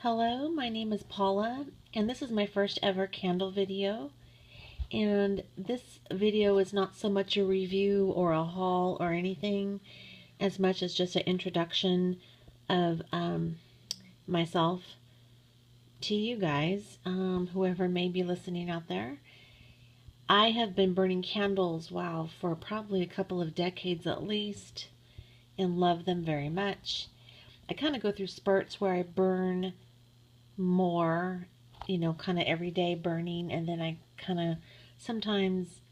Hello, my name is Paula, and this is my first ever candle video. And this video is not so much a review or a haul or anything, as much as just an introduction of myself to you guys, whoever may be listening out there. I have been burning candles, wow, for probably a couple of decades at least, and love them very much. I kind of go through spurts where I burn more, kind of everyday burning, and then I kind of sometimes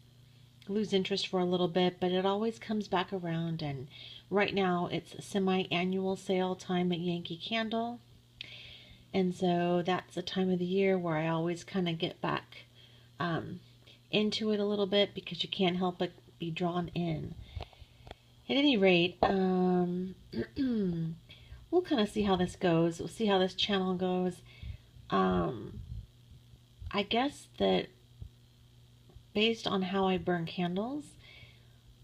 lose interest for a little bit, but it always comes back around. And right now it's semi-annual sale time at Yankee Candle, and so that's the time of the year where I always kind of get back into it a little bit because you can't help but be drawn in. At any rate, we'll kind of see how this goes. We'll see how this channel goes. I guess that based on how I burn candles,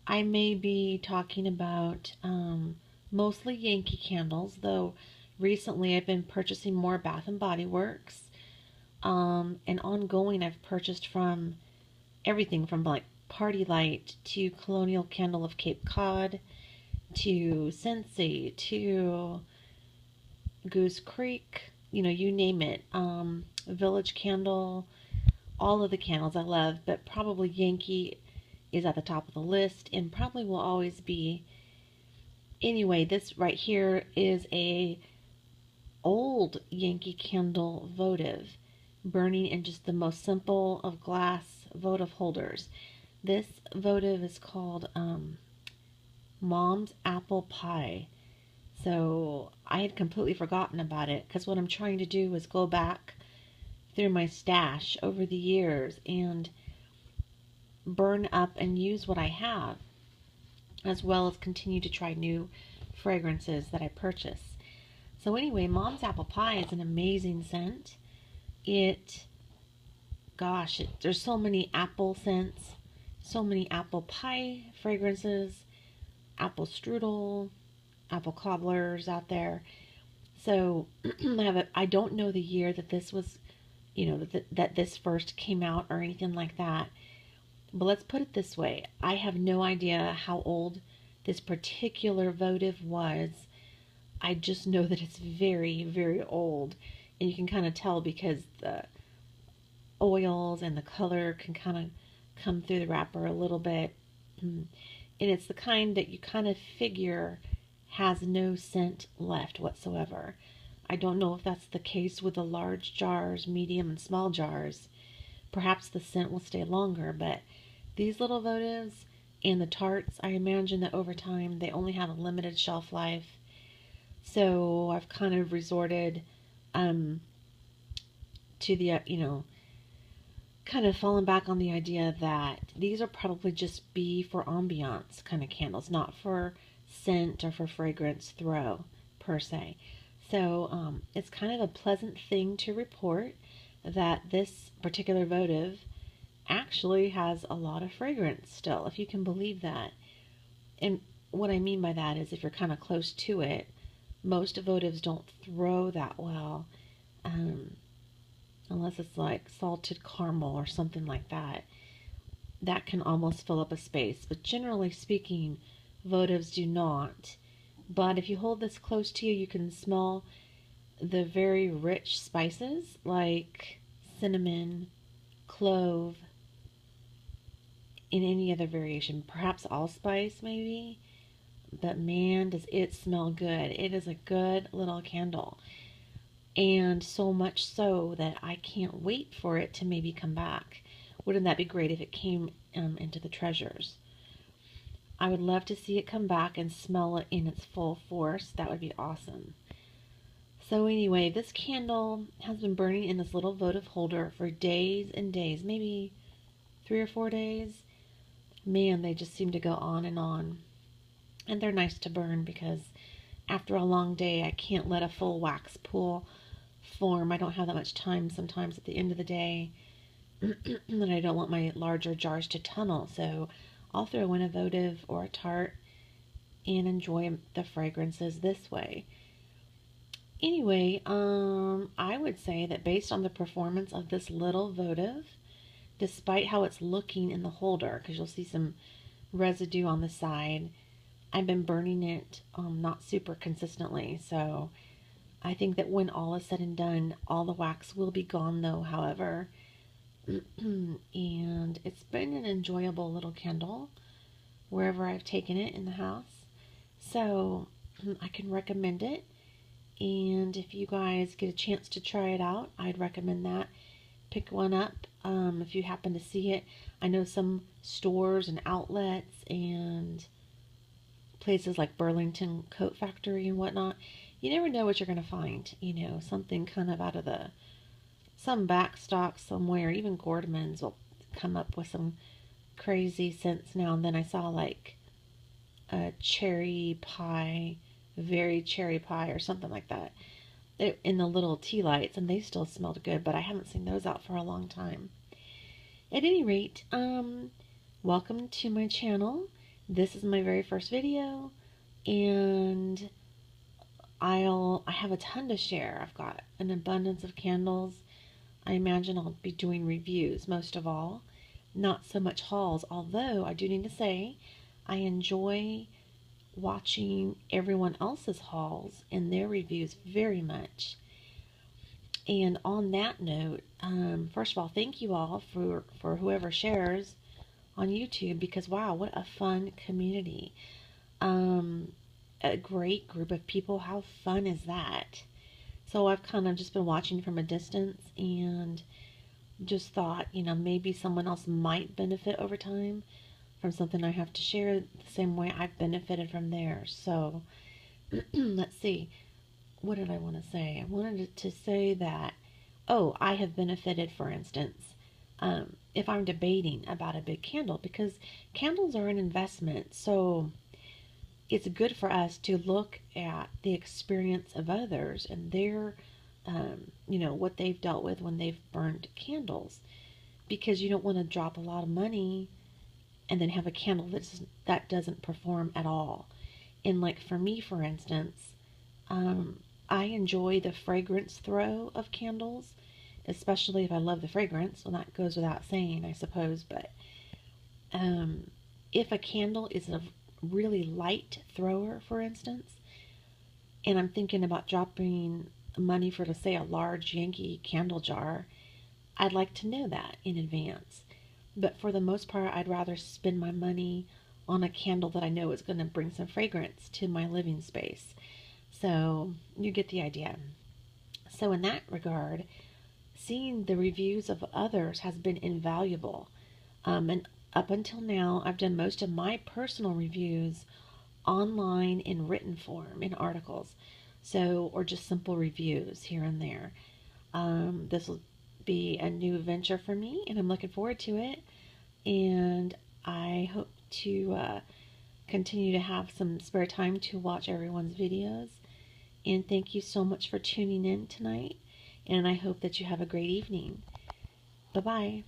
I may be talking about mostly Yankee Candles, though recently I've been purchasing more Bath and Body Works. And ongoing, I've purchased from everything from like Party Light to Colonial Candle of Cape Cod to Scentsy to Goose Creek, you name it. Village Candle, all of the candles I love, but probably Yankee is at the top of the list and probably will always be. Anyway, this right here is a old Yankee Candle votive, burning in just the most simple of glass votive holders. This votive is called Mom's Apple Pie. So I had completely forgotten about it because what I'm trying to do is go back through my stash over the years and burn up and use what I have, as well as continue to try new fragrances that I purchase. So anyway, Mom's Apple Pie is an amazing scent. There's so many apple scents, so many apple pie fragrances, apple strudel, apple cobblers out there. So I don't know the year that this was, that this first came out or anything like that. But let's put it this way. I have no idea how old this particular votive was. I just know that it's very, very old. And you can kind of tell because the oils and the color can kind of come through the wrapper a little bit. And it's the kind that you kind of figure has no scent left whatsoever. I don't know if that's the case with the large jars, medium and small jars. Perhaps the scent will stay longer, but these little votives and the tarts, I imagine that over time they only have a limited shelf life. So I've kind of resorted to the, kind of fallen back on the idea that these are probably just be for ambiance kind of candles, not for scent or for fragrance throw per se. So it's kind of a pleasant thing to report that this particular votive actually has a lot of fragrance still, if you can believe that. And what I mean by that is if you're kind of close to it, most votives don't throw that well, unless it's like salted caramel or something like that. That can almost fill up a space, but generally speaking, votives do not. But if you hold this close to you, you can smell the very rich spices like cinnamon, clove, in any other variation, perhaps allspice maybe. But man, does it smell good. It is a good little candle. And so much so that I can't wait for it to maybe come back. Wouldn't that be great if it came into the treasures? I would love to see it come back and smell it in its full force. That would be awesome. So anyway, this candle has been burning in this little votive holder for days and days, maybe 3 or 4 days. Man, they just seem to go on and on. And they're nice to burn because after a long day, I can't let a full wax pool form. I don't have that much time sometimes at the end of the day. And I don't want my larger jars to tunnel. So I'll throw in a votive or a tart and enjoy the fragrances this way. Anyway, I would say that based on the performance of this little votive, despite how it's looking in the holder, because you'll see some residue on the side, I've been burning it not super consistently. So I think that when all is said and done, all the wax will be gone though, however. And it's been an enjoyable little candle wherever I've taken it in the house. So I can recommend it. And if you guys get a chance to try it out, I'd recommend that. Pick one up if you happen to see it. I know some stores and outlets and places like Burlington Coat Factory and whatnot, you never know what you're going to find. You know, something kind of out of some back stock somewhere. Even Gordman's will come up with some crazy scents now and then. I saw like a cherry pie, very cherry pie or something like that in the little tea lights, and they still smelled good, but I haven't seen those out for a long time. At any rate, welcome to my channel. This is my very first video, and I have a ton to share. I've got an abundance of candles. I imagine I'll be doing reviews most of all, not so much hauls, although I do need to say I enjoy watching everyone else's hauls and their reviews very much. And on that note, first of all, thank you all for whoever shares on YouTube, because wow, what a fun community. A great group of people. How fun is that? So I've kind of just been watching from a distance and just thought, you know, maybe someone else might benefit over time from something I have to share the same way I've benefited from theirs. So let's see. What did I want to say? I wanted to say that, I have benefited, for instance, if I'm debating about a big candle, because candles are an investment. So it's good for us to look at the experience of others and their, what they've dealt with when they've burned candles, because you don't want to drop a lot of money and then have a candle that doesn't perform at all. And like for me, for instance, I enjoy the fragrance throw of candles, especially if I love the fragrance. Well, that goes without saying, I suppose, but if a candle is a really light thrower, for instance, and I'm thinking about dropping money for, say, a large Yankee candle jar, I'd like to know that in advance. But for the most part, I'd rather spend my money on a candle that I know is going to bring some fragrance to my living space. So you get the idea. So in that regard, seeing the reviews of others has been invaluable. And up until now, I've done most of my personal reviews online in written form, in articles. So, or just simple reviews here and there. This will be a new venture for me, and I'm looking forward to it. And I hope to continue to have some spare time to watch everyone's videos. And thank you so much for tuning in tonight. And I hope that you have a great evening. Bye-bye.